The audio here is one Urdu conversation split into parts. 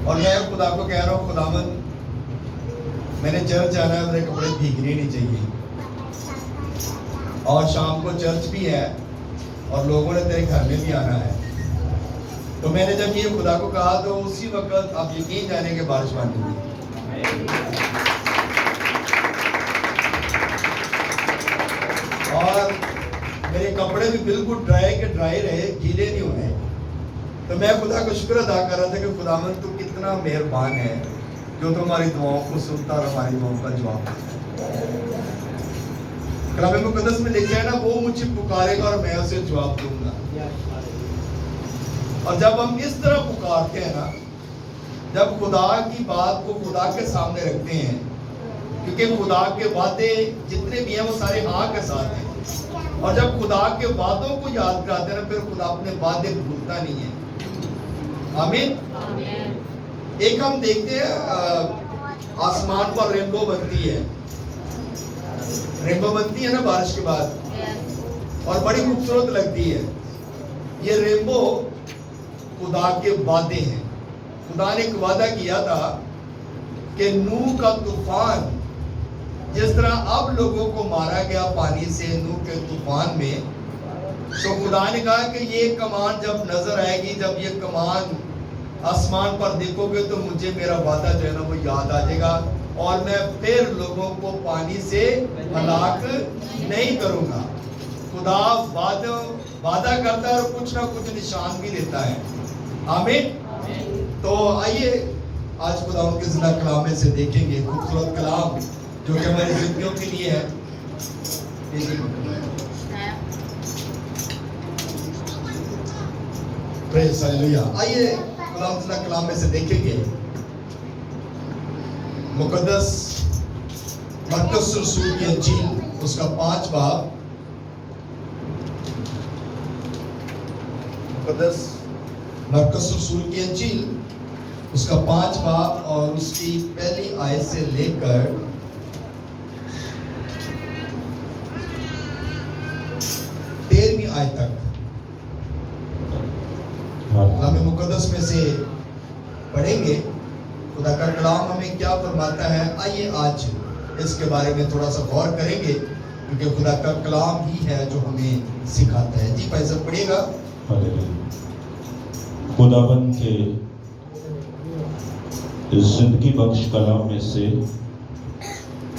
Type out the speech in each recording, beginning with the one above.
اور میں خدا کو کہہ رہا ہوں خداوند میں نے چرچ جانا ہے، میرے کپڑے بھیگنے نہیں چاہیے، اور شام کو چرچ بھی ہے اور لوگوں نے تیرے گھر میں بھی آنا ہے۔ تو میں نے جب یہ خدا کو کہا تو اسی وقت آپ یقین جانے کہ بارش پانی ہوئی، اور میرے کپڑے بھی بالکل ڈرائی کے ڈرائی رہے، گیلے نہیں ہوئے۔ تو میں خدا کو شکر ادا کر رہا تھا کہ خداوند تو کتنا مہربان ہے جو تو ہماری دعاؤں کو سنتا اور ہماری دعاؤں کا جواب دیتا ہے۔ کلام مقدس میں لکھا ہے نا، وہ مجھے پکارے گا اور میں اسے جواب دوں گا۔ اور جب ہم اس طرح پکارتے ہیں نا، جب خدا کی بات کو خدا کے سامنے رکھتے ہیں، کیونکہ خدا کے وعدے جتنے بھی ہیں وہ سارے ہاں کے ساتھ ہیں، اور جب خدا کے وعدوں کو یاد کراتے ہیں نا، پھر خدا اپنے وعدے بھولتا نہیں ہے۔ آمین۔ ایک ہم دیکھتے ہیں آسمان پر رینبو بنتی ہے، رینبو بنتی ہے نا بارش کے بعد، اور بڑی خوبصورت لگتی ہے۔ یہ رینبو خدا کے وعدے ہیں۔ خدا نے ایک وعدہ کیا تھا کہ نوح کا طوفان جس طرح اب لوگوں کو مارا گیا پانی سے نوح کے طوفان میں، تو خدا نے کہا کہ یہ کمان جب نظر آئے گی، جب یہ کمان آسمان پر دیکھو گے تو مجھے میرا وعدہ جو ہے نا وہ یاد آ جائے گا، اور میں پھر لوگوں کو پانی سے ہلاک نہیں کروں گا۔ خدا وعدہ کرتا ہے اور کچھ نہ کچھ نشان بھی دیتا ہے۔ آمین۔ تو آئیے آج خدا ان کے زندہ کلام میں سے دیکھیں گے خوبصورت کلام جو کہ ہماری زندگیوں کے لیے ہے۔ پریز ہالیلویا۔ آئیے خدا ان کے زندہ کلام میں سے دیکھیں گے مقدس مرکز رسول کی انجیل اس کا 5 باب، مقدس مرکز رسول کی انجیل اس کا 5 باب اور اس کی پہلی آیت سے لے کر 13ویں آیت تک کلام مقدس میں سے پڑھیں گے۔ خدا کا کلام ہمیں کیا فرماتا ہے، آئیے آج اس کے بارے میں تھوڑا سا غور کریں گے، کیونکہ خدا کا کلام ہی ہے جو ہمیں سکھاتا ہے۔ جی بھائی صاحب پڑھیے گا۔ خداوند کے زندگی بخش کلام میں سے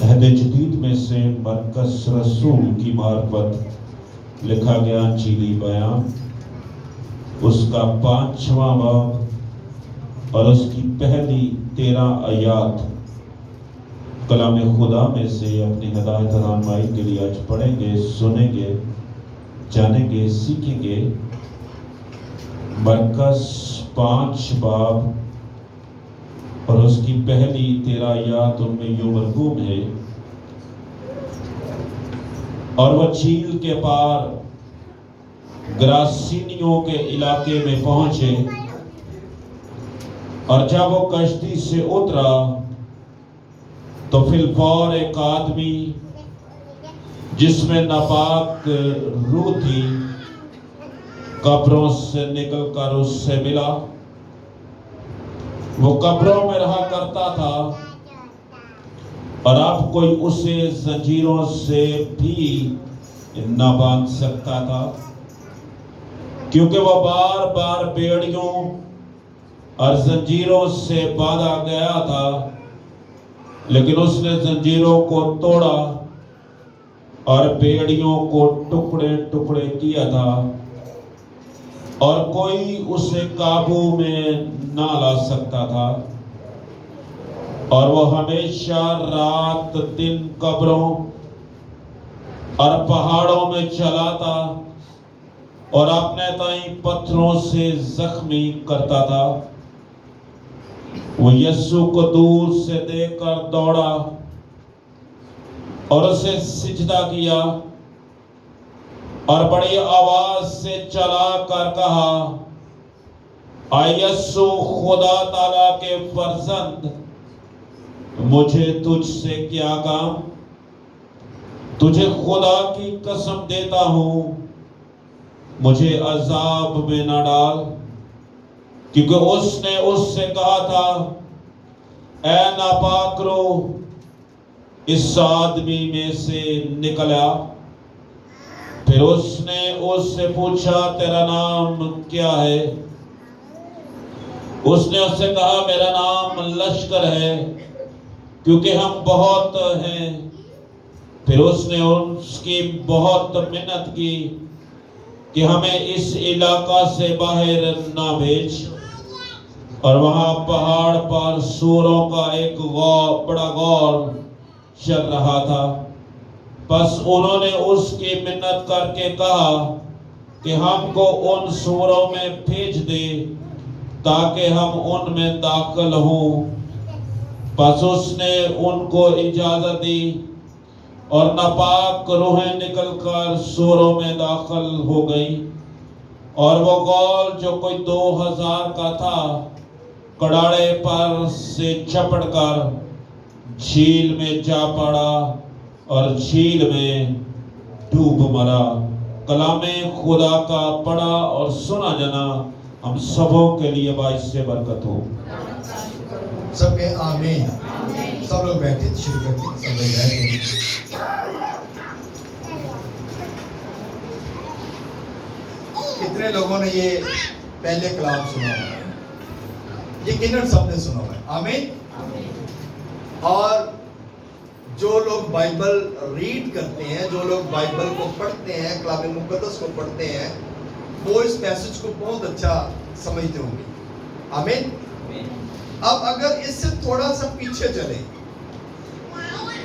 عہد جدید میں سے مرکز رسول کی معرفت لکھا گیا انجیلی بیان اس کا 5واں باب اور اس کی پہلی 13 آیات کلام خدا میں سے اپنی ہدایت رہنمائی کے لیے آج پڑھیں گے، سنیں گے، جانیں گے، سیکھیں گے۔ مرکز 5 باب اور اس کی پہلی 13 آیات ان میں یوں مرقوم ہے، اور وہ جھیل کے پار گراسینیوں کے علاقے میں پہنچے، اور جب وہ کشتی سے اترا تو فی الفور ایک آدمی جس میں ناپاک روح تھی قبروں سے نکل کر اس سے ملا۔ وہ قبروں میں رہا کرتا تھا، اور اب کوئی اسے زنجیروں سے بھی نہ باندھ سکتا تھا، کیونکہ وہ بار بار بیڑیوں اور زنجیروں سے باندھا گیا تھا، لیکن اس نے زنجیروں کو توڑا اور بیڑیوں کو ٹکڑے ٹکڑے کیا تھا، اور کوئی اسے قابو میں نہ لا سکتا تھا، اور وہ ہمیشہ رات دن قبروں اور پہاڑوں میں چلاتا اور اپنے تائیں پتھروں سے زخمی کرتا تھا۔ وہ یسوع کو دور سے دیکھ کر دوڑا اور اسے سجدہ کیا، اور بڑی آواز سے چلا کر کہا، اے یسوع خدا تعالیٰ کے فرزند، مجھے تجھ سے کیا کام؟ تجھے خدا کی قسم دیتا ہوں، مجھے عذاب میں نہ ڈال۔ کیونکہ اس نے اس سے کہا تھا اے ناپاک روح اس آدمی میں سے نکلا۔ پھر اس نے اس سے پوچھا تیرا نام کیا ہے؟ اس نے اس سے کہا میرا نام لشکر ہے کیونکہ ہم بہت ہیں۔ پھر اس نے اس کی بہت منت کی کہ ہمیں اس علاقہ سے باہر نہ بھیج۔ اور وہاں پہاڑ پر سوروں کا ایک بڑا غور چل رہا تھا۔ بس انہوں نے اس کی منت کر کے کہا کہ ہم کو ان سوروں میں بھیج دے تاکہ ہم ان میں داخل ہوں۔ بس اس نے ان کو اجازت دی اور ناپاک روحیں نکل کر سوروں میں داخل ہو گئی، اور وہ غول جو کوئی 2000 کا تھا کڑاڑے پر سے چپڑ کر جھیل میں جا پڑا اور جھیل میں ڈوب مرا۔ کلام خدا کا پڑھا اور سنا جانا ہم سبوں کے لیے باعث برکت ہو۔ سب کے آمین۔ سب لوگ بیٹھے شروع کرتے ہیں، سب لوگ بیٹھے۔ کتنے لوگوں نے یہ پہلے کلام سنا ہوا ہے؟ یقیناً سب نے سنا ہوا ہے، آمین۔ اور جو لوگ بائبل ریڈ کرتے ہیں، جو لوگ بائبل کو پڑھتے ہیں، کلام مقدس کو پڑھتے ہیں، وہ اس میسج کو بہت اچھا سمجھتے ہوں گے، آمین۔ اب اگر اس سے تھوڑا سا پیچھے چلیں،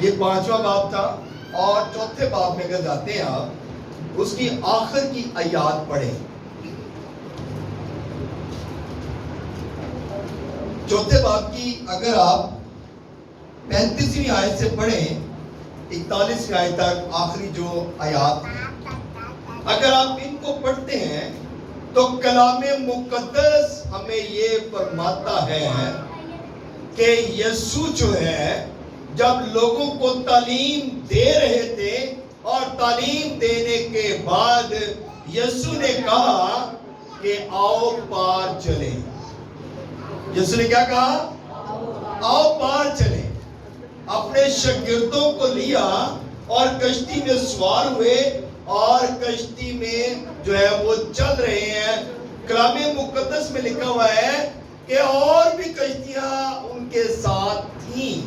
یہ 5واں باب تھا، اور 4تھے باب میں اگر جاتے ہیں آپ، اس کی آخر کی آیات پڑھیں۔ 4تھے باب کی اگر آپ 35ویں آیت سے پڑھیں 41ویں آیت تک آخری جو آیات، اگر آپ ان کو پڑھتے ہیں تو کلام مقدس ہمیں یہ فرماتا ہے کہ یسوع جو ہے جب لوگوں کو تعلیم دے رہے تھے، اور تعلیم دینے کے بعد یسوع نے کہا کہ آؤ پار چلیں۔ یسوع نے کیا کہا؟ آؤ پار چلیں۔ اپنے شاگردوں کو لیا اور کشتی میں سوار ہوئے، اور کشتی میں جو ہے وہ چل رہے ہیں۔ کلام مقدس میں لکھا ہوا ہے کہ اور بھی کشتیاں ان کے ساتھ تھیں،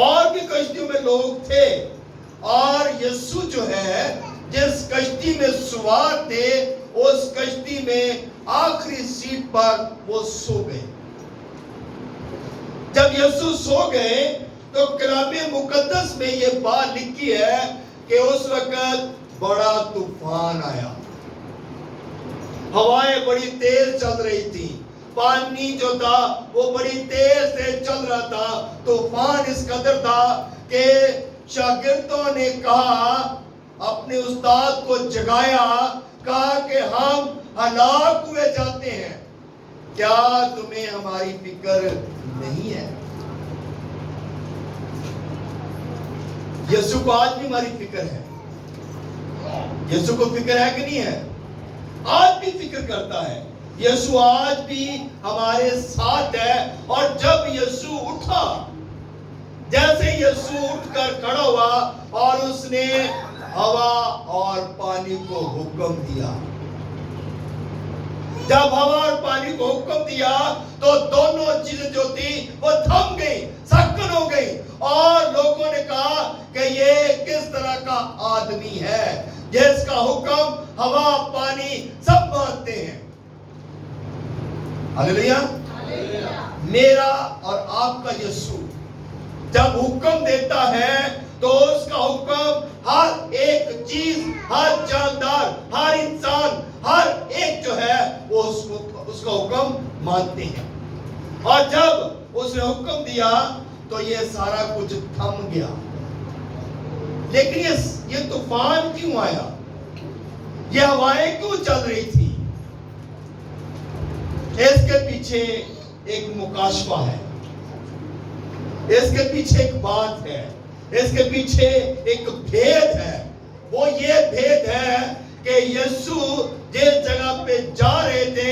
اور بھی کشتیوں میں لوگ تھے، اور یسوع جو ہے جس کشتی میں سوار تھے اس کشتی میں آخری سیٹ پر وہ سو گئے۔ جب یسوع سو گئے تو کلام مقدس میں یہ بات لکھی ہے کہ اس وقت بڑا طوفان آیا، ہوائیں بڑی تیز چل رہی تھی، پانی جو تھا وہ بڑی تیز سے چل رہا تھا۔ طوفان اس قدر تھا کہ شاگردوں نے کہا، اپنے استاد کو جگایا، کہا کہ ہم ہلاک ہوئے جاتے ہیں، کیا تمہیں ہماری فکر نہیں ہے؟ یسوع کو آج بھی ہماری فکر ہے۔ یسوع کو فکر ہے کہ نہیں ہے؟ آج بھی فکر کرتا ہے۔ یسوع آج بھی ہمارے ساتھ ہے، اور جب یسوع اٹھا، جیسے یسوع اٹھ کر کھڑا ہوا اور اس نے ہوا اور پانی کو حکم دیا، جب ہوا اور پانی کو حکم دیا تو دونوں چیزیں جو تھی وہ تھم گئی، سکن ہو گئی، اور لوگوں نے کہا کہ یہ کس طرح کا آدمی ہے جس کا حکم ہوا پانی سب مانتے ہیں۔ ہلیلویا۔ میرا اور آپ کا یسوع جب حکم دیتا ہے تو اس کا حکم ہر ایک چیز، ہر جاندار، ہر انسان، ہر ایک جو ہے وہ اس کا حکم مانتے ہیں۔ اور جب اس نے حکم دیا تو یہ سارا کچھ تھم گیا۔ لیکن یہ طوفان کیوں آیا؟ یہ ہوائیں کیوں چل رہی تھی؟ اس کے پیچھے ایک مکاشفہ ہے، اس کے پیچھے ایک بات ہے، اس کے پیچھے ایک بھید ہے۔ وہ یہ بھید ہے کہ یسوع جس جگہ پہ جا رہے تھے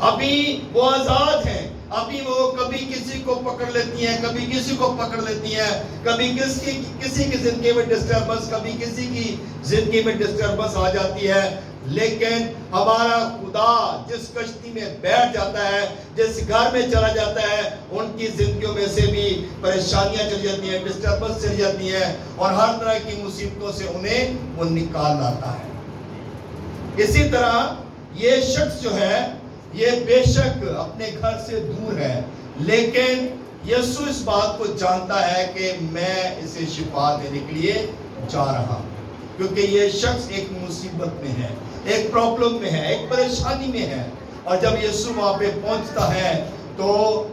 ابھی وہ آزاد ہیں، ابھی وہ کبھی کسی کو پکڑ لیتی ہیں، کبھی کسی کو پکڑ لیتی ہیں، کبھی کسی کی زندگی میں ڈسٹربنس، کبھی کسی کی زندگی میں ڈسٹربنس آ جاتی ہے، لیکن ہمارا خدا جس کشتی میں بیٹھ جاتا ہے، جس گھر میں چلا جاتا ہے، ان کی زندگیوں میں سے بھی پریشانیاں چلی جاتی ہیں، ڈسٹربنس چلی جاتی ہیں، اور ہر طرح کی مصیبتوں سے انہیں وہ نکال لاتا ہے۔ اسی طرح یہ شخص جو ہے یہ بے شک اپنے گھر سے دور ہے، لیکن یسوع اس بات کو جانتا ہے کہ میں اسے شفا دینے کے لیے جا رہا ہوں، کیونکہ یہ شخص ایک مصیبت میں ہے، ایک پرابلم میں ہے، ایک پریشانی میں ہے۔ اور جب یسوع وہاں پہ پہنچتا ہے تو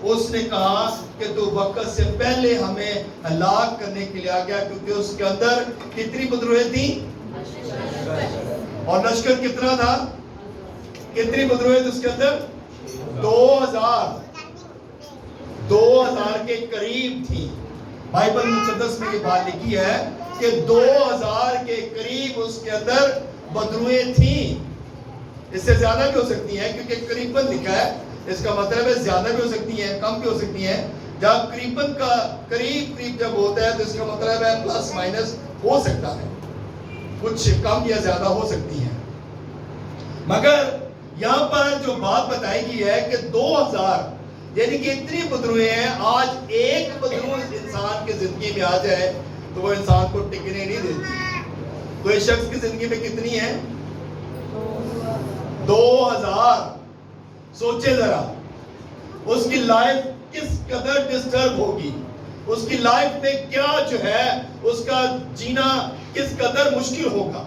اس نے کہا کہ تو وقت سے پہلے ہمیں ہلاک کرنے کے لیے آ گیا، کیونکہ اس کے اندر کتنی بدروہیں تھیں اور لشکر کتنا تھا، کتنی بدروہیں تھی اس کے اندر، 2000 کے قریب تھی۔ بائبل مقدس میں یہ بات لکھی ہے کہ 2000 کے قریب اس کے اندر بدروہیں تھیں۔ اس سے زیادہ بھی ہو سکتی ہیں، کیونکہ قریباً لکھا ہے، اس کا مطلب ہے زیادہ بھی ہو سکتی ہیں، کم بھی ہو سکتی ہیں۔ جب قریباً کا قریب جب ہوتا ہے تو اس کا مطلب ہے پلس مائنس ہو سکتا ہے، کچھ کم یا زیادہ ہو سکتی ہیں۔ مگر یہاں پر جو بات بتائی گئی ہے کہ 2000 یعنی کہ اتنی بدروہیں ہیں، آج ایک بدرو انسان کی زندگی میں آ جائے تو وہ انسان کو ٹکنے نہیں دیتی۔ تو اس شخص کی زندگی میں کتنی ہے، 2000۔ سوچے ذرا اس کی لائف کس قدر ڈسٹرب ہوگی، اس کی لائف میں کیا جو ہے اس کا جینا کس قدر مشکل ہوگا۔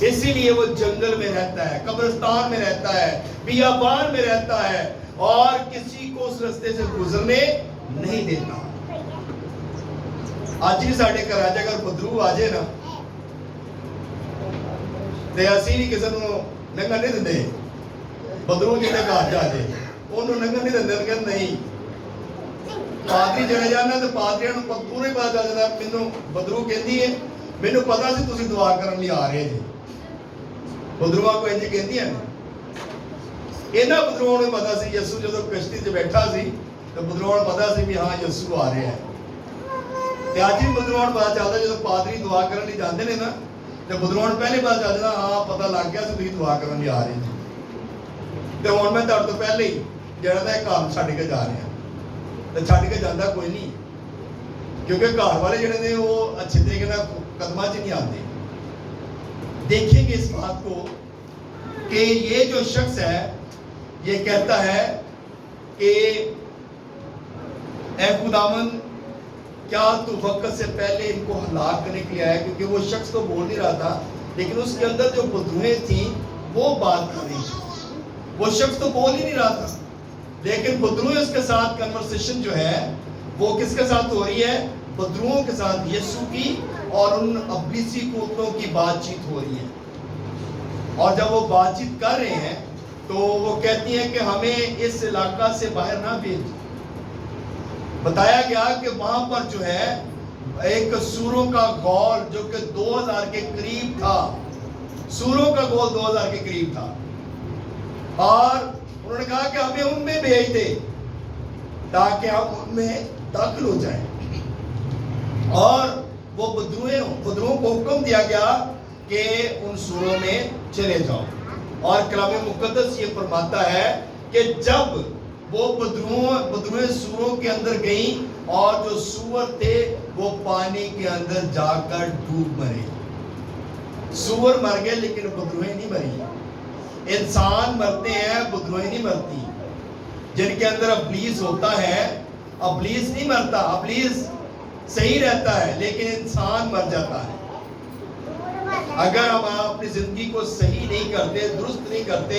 اسی لیے وہ جنگل میں رہتا ہے، قبرستان میں رہتا ہے، بیابان میں رہتا ہے، اور کسی کو اس رستے سے گزرنے نہیں دیتا۔ آج بھی ساڑھے گھر آ جائے، اگر بدرو آ جائے نا تے اسی بھی کسی نو ننگا نہیں دے، بدرو جی نے گھر جا جائے انہوں ننگا نہیں دے، کہ نہیں پادری چلے جانا تو پادریاں نو پورے پتا چل جاتا، مینوں بدرو کہندی ہے مینوں پتا سی تسی دعا کرن لئی آ رہے جی۔ بدروਆਂ کو انج کہندی ہیں، ਇਹਨਾਂ بدروਆਂ ਨੂੰ ਪਤਾ ਸੀ ਯਿਸੂ ਜਦੋਂ ਕਸ਼ਤੀ 'ਚ ਬੈਠਾ ਸੀ ਤੇ بدروਆਂ ਨੂੰ ਪਤਾ ਸੀ ਵੀ ਹਾਂ ਯਿਸੂ ਆ ਰਿਹਾ ਹੈ। ਤੇ ਅੱਜ ਵੀ بدروਆਂ ਨੂੰ ਪਤਾ ਚੱਲਦਾ ਜਦੋਂ ਪਾਦਰੀ ਦੁਆ ਕਰਨ ਲਈ ਜਾਂਦੇ ਨੇ ਨਾ ਤੇ بدروਆਂ ਨੂੰ ਪਹਿਲੇ ਪਤਾ ਚੱਲ ਜਾਂਦਾ, ਹਾਂ ਪਤਾ ਲੱਗ ਗਿਆ ਸੀ ਤੁਸੀਂ ਦੁਆ ਕਰਨ ਲਈ ਆ ਰਹੇ ਜੀ, ਤੇ ਹੁਣ ਮੈਂ ਤੁਹਾਡੇ ਤੋਂ ਪਹਿਲੇ ਹੀ ਜਿਹੜਾ ਤਾਂ ਇਹ ਘਰ ਛੱਡ ਕੇ ਜਾ ਰਿਹਾ, ਤੇ ਛੱਡ ਕੇ ਜਾਂਦਾ ਕੋਈ ਨਹੀਂ, ਕਿਉਂਕਿ ਘਰ ਵਾਲੇ ਜਿਹੜੇ ਨੇ ਉਹ ਅੱਛੇ ਤਰੀਕੇ ਨਾਲ ਕਦਮਾਂ 'ਚ ਨਹੀਂ ਆਉਂਦੇ। دیکھیں گے اس بات کو کہ یہ جو شخص ہے یہ کہتا ہے کہ اے خداوند کیا تو وقت سے پہلے ان کو ہلاک کرنے کے لیے آیا، کیونکہ وہ شخص تو بول نہیں رہا تھا، لیکن اس کے اندر جو بدروہیں تھیں وہ بات کر رہی تھی۔ وہ شخص تو بول ہی نہیں رہا تھا، لیکن بدروہیں اس کے ساتھ کنورسیشن جو ہے وہ کس کے ساتھ ہو رہی ہے، بدروؤں کے ساتھ یسوع کی اور ان ابلیسی قوتوں کی بات چیت ہو رہی ہے۔ اور جب وہ بات چیت کر رہے ہیں تو وہ کہتی ہیں کہ ہمیں اس علاقہ سے باہر نہ بھیج۔ بتایا گیا کہ وہاں پر جو ہے ایک سوروں کا گول جو کہ 2000 کے قریب تھا، سوروں کا گول 2000 کے قریب تھا، اور انہوں نے کہا کہ ہمیں ان میں بھیج دے تاکہ ہم ان میں داخل ہو جائیں۔ اور وہ بدروؤں کو حکم دیا گیا کہ ان سوروں میں چلے جاؤ، اور کلام مقدس یہ فرماتا ہے کہ جب وہ بدرویں سوروں کے اندر گئیں اور جو سور تھے وہ پانی کے اندر جا کر ڈوب مرے۔ سور مر گئے لیکن بدرویں نہیں مری۔ انسان مرتے ہیں، بدرویں نہیں مرتی۔ جن کے اندر ابلیس ہوتا ہے، ابلیس نہیں مرتا، ابلیس صحیح رہتا ہے لیکن انسان مر جاتا ہے۔ اگر ہم اپنی زندگی کو صحیح نہیں کرتے، درست نہیں کرتے،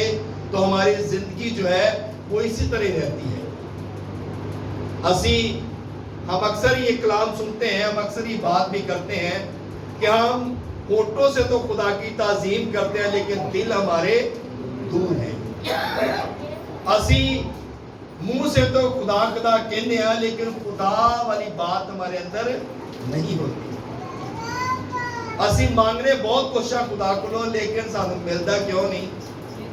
تو ہماری زندگی جو ہے وہ اسی طرح رہتی ہے۔ ہم اکثر یہ کلام سنتے ہیں، ہم اکثر یہ بات بھی کرتے ہیں کہ ہم ہونٹوں سے تو خدا کی تعظیم کرتے ہیں لیکن دل ہمارے دور ہیں۔ منہ سے تو خدا خدا کہنے ہیں لیکن خدا والی بات ہمارے اندر نہیں ہوتی۔ اسی مانگنے بہت کچھ ہے خدا کو لیکن سانو ملتا کیوں نہیں؟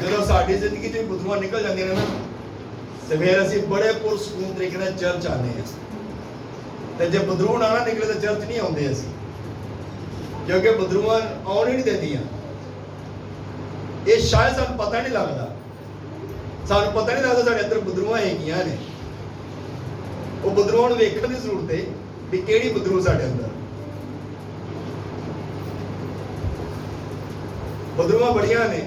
ਜਦੋਂ ਸਾਡੀ ਜ਼ਿੰਦਗੀ ਚੋਂ ਬੁਦਰੂਆਂ ਨਿਕਲ ਜਾਂਦੀਆਂ ਨੇ ਨਾ, ਤੇ ਫਿਰ ਅਸੀਂ ਬੜੇ ਪੁਰਸਕੂਨ ਤਰੀਕੇ ਨਾਲ ਚਰਚ ਆਉਂਦੇ ਹਾਂ। ਤੇ ਜੇ ਬੁਦਰੂ ਨਾ ਨਿਕਲੇ ਤਾਂ ਚਰਚ ਨਹੀਂ ਆਉਂਦੇ ਅਸੀਂ, ਕਿਉਂਕਿ ਬੁਦਰੂਆਂ ਆਉਣ ਹੀ ਨਹੀਂ ਦਿੰਦੀਆਂ। ਇਹ ਸ਼ਾਇਦ ਸਾਨੂੰ ਪਤਾ ਨਹੀਂ ਲੱਗਦਾ, ਸਾਨੂੰ ਪਤਾ ਨਹੀਂ ਲੱਗਦਾ ਸਾਡੇ ਅੰਦਰ ਬੁਦਰੂਆਂ ਹੈਗੀਆਂ ਨੇ। ਉਹ ਬੁਦਰੂਆਂ ਨੂੰ ਵੇਖਣ ਦੀ ਜ਼ਰੂਰਤ ਹੈ ਵੀ ਕਿਹੜੀ ਬੁਦਰੂ ਸਾਡੇ ਅੰਦਰ। ਬੁਦਰੂਆਂ ਬੜੀਆਂ ਨੇ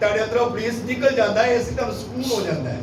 ਤੁਹਾਡੇ ਅੰਦਰੋਂ ਪੁਲਿਸ ਨਿਕਲ ਜਾਂਦਾ ਹੈ, ਇਸੇ ਤੁਹਾਨੂੰ ਸਕੂਨ ਹੋ ਜਾਂਦਾ ਹੈ।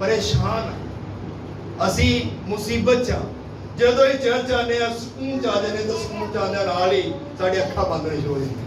ਪਰੇਸ਼ਾਨ ਹਾਂ, ਅਸੀਂ ਮੁਸੀਬਤ 'ਚ ਹਾਂ। ਜਦੋਂ ਹੀ ਚਰਚ ਆਉਂਦੇ ਆ ਸਕੂਨ 'ਚ ਆ ਜਾਂਦੇ ਤਾਂ ਸਕੂਨ 'ਚ ਆਉਂਦੇ ਨਾਲ ਹੀ ਸਾਡੀ ਅੱਖਾਂ ਬੰਦ ਹੋਣੀ ਸ਼ੁਰੂ ਹੋ ਜਾਂਦੀਆਂ।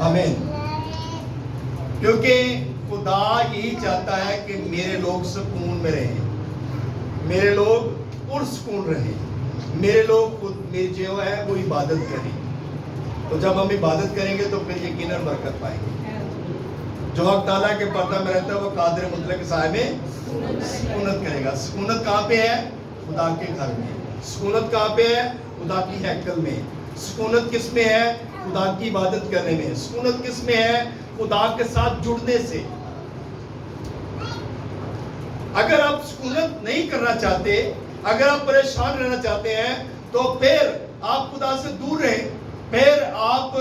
آمین. کیونکہ خدا یہی چاہتا ہے کہ میرے لوگ سکون میں رہیں, میرے لوگ پرسکون رہیں, میرے لوگ خود میں جو ہے وہ عبادت کریں. تو جب ہم عبادت کریں گے تو پھر یقیناً برکت پائیں گے. جو حق تعالیٰ کے پردہ میں رہتا ہے وہ قادر مطلق صاحب میں سکونت کرے گا. سکونت کہاں پہ ہے؟ خدا کے گھر میں. سکونت کہاں پہ ہے؟ خدا کی ہیکل میں. سکونت کس میں ہے؟ خدا کی عبادت کرنے میں. سکونت کس میں ہے؟ خدا کے ساتھ جڑنے سے. اگر آپ سکونت نہیں کرنا چاہتے, اگر آپ پریشان رہنا چاہتے ہیں, تو پھر آپ خدا سے دور رہیں. پھر آپ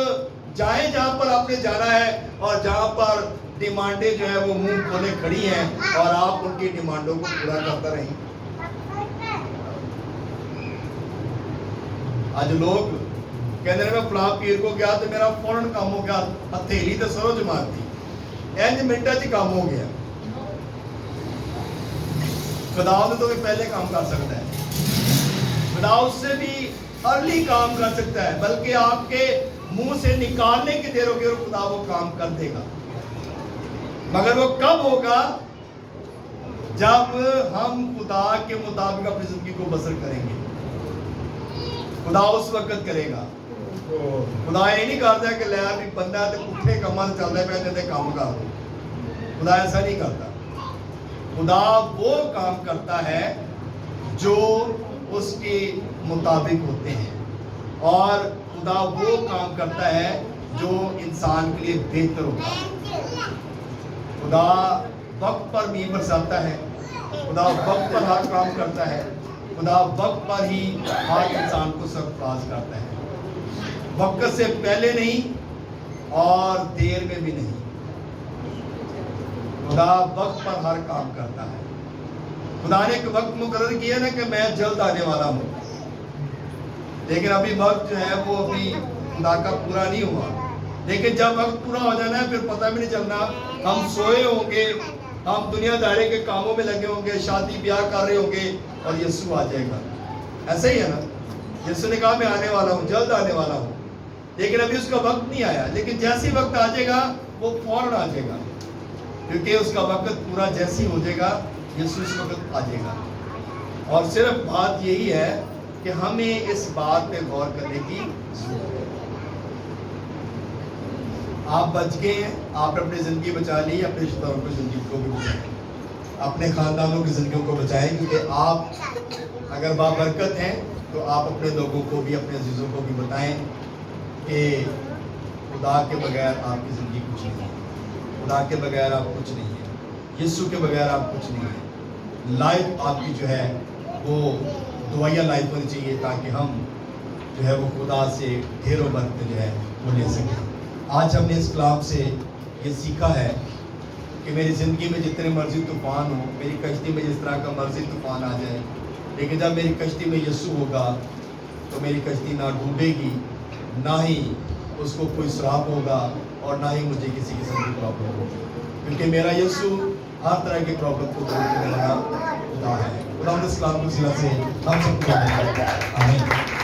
جائیں جہاں پر آپ نے جانا ہے, اور جہاں پر ڈیمانڈیں جو ہے وہ منہ کھولے کھڑی ہیں, اور آپ ان کی ڈیمانڈوں کو پورا کرتا رہیں. آج لوگ کہتے ہیں میں فلاں پیر کو گیا تو میرا فوراً کام ہو گیا, ہتھیلی تو سرو جماعت تھی, 5 منٹوں چ کام ہو گیا. خدا تو پہلے کام کر سکتا ہے, خدا اس سے بھی ارلی کام کر سکتا ہے, بلکہ آپ کے منہ سے نکالنے کی دیر ہوگی اور خدا وہ کام کر دے گا. مگر وہ کب ہوگا؟ جب ہم خدا کے مطابق اپنی زندگی کو بسر کریں گے. خدا اس وقت کرے گا. خدا یہ نہیں کرتا کہ لے بھی بندہ ہے تو پٹھے کماں سے چل رہے پہ کام کر دو. خدا ایسا نہیں کرتا. خدا وہ کام کرتا ہے جو اس کے مطابق ہوتے ہیں, اور خدا وہ کام کرتا ہے جو انسان کے لیے بہتر ہوتا ہے. خدا وقت پر مینہ برساتا ہے, خدا وقت پر ہر کام کرتا ہے, خدا وقت پر ہی ہر انسان کو سرفراز کرتا ہے. وقت سے پہلے نہیں اور دیر میں بھی نہیں. خدا وقت پر ہر کام کرتا ہے. خدا نے ایک وقت مقرر کیا نا کہ میں جلد آنے والا ہوں, لیکن ابھی وقت جو ہے وہ ابھی خدا کا پورا نہیں ہوا. لیکن جب وقت پورا ہو جانا ہے پھر پتہ بھی نہیں چلنا, ہم سوئے ہوں گے, ہم دنیا داری کے کاموں میں لگے ہوں گے, شادی بیاہ کر رہے ہوں گے, اور یسوع آ جائے گا. ایسا ہی ہے نا, یسوع نے کہا میں آنے والا ہوں, جلد آنے والا ہوں, لیکن ابھی اس کا وقت نہیں آیا. لیکن جیسے وقت آ جائے گا وہ فوراً آ جائے گا, کیونکہ اس کا وقت پورا جیسی ہو جائے گا یسوع اس وقت آ جائے گا. اور صرف بات یہی ہے کہ ہمیں اس بات پہ غور کرنے کی ضرورت ہے. آپ بچ گئے ہیں, آپ اپنی زندگی بچا لی, اپنے رشتہ داروں کی زندگی کو بھی بچائیں, اپنے خاندانوں کی زندگیوں کو بچائیں, کیونکہ آپ اگر بابرکت ہیں تو آپ اپنے لوگوں کو بھی, اپنے عزیزوں کو بھی بتائیں کہ خدا کے بغیر آپ کی زندگی کچھ نہیں ہے, خدا کے بغیر آپ کچھ نہیں ہے, یسوع کے بغیر آپ کچھ نہیں ہے. لائف آپ کی جو ہے وہ دعائیہ لائف ہونی چاہیے, تاکہ ہم جو ہے وہ خدا سے ڈھیروں برکت جو ہے وہ لے سکیں. آج ہم نے اس کلام سے یہ سیکھا ہے کہ میری زندگی میں جتنے مرضی طوفان ہو, میری کشتی میں جس طرح کا مرضی طوفان آ جائے, لیکن جب میری کشتی میں یسوع ہوگا تو میری کشتی نہ ڈوبے گی, نہ ہی اس کو کوئی سراب ہوگا, اور نہ ہی مجھے کسی قسم کی پرابلم ہوگی, کیونکہ میرا یسوع ہر طرح کی پرابلم کو دور کرنے والا خدا ہے. خدا اس کلام کو ضلع سے ہم سب کو آمین.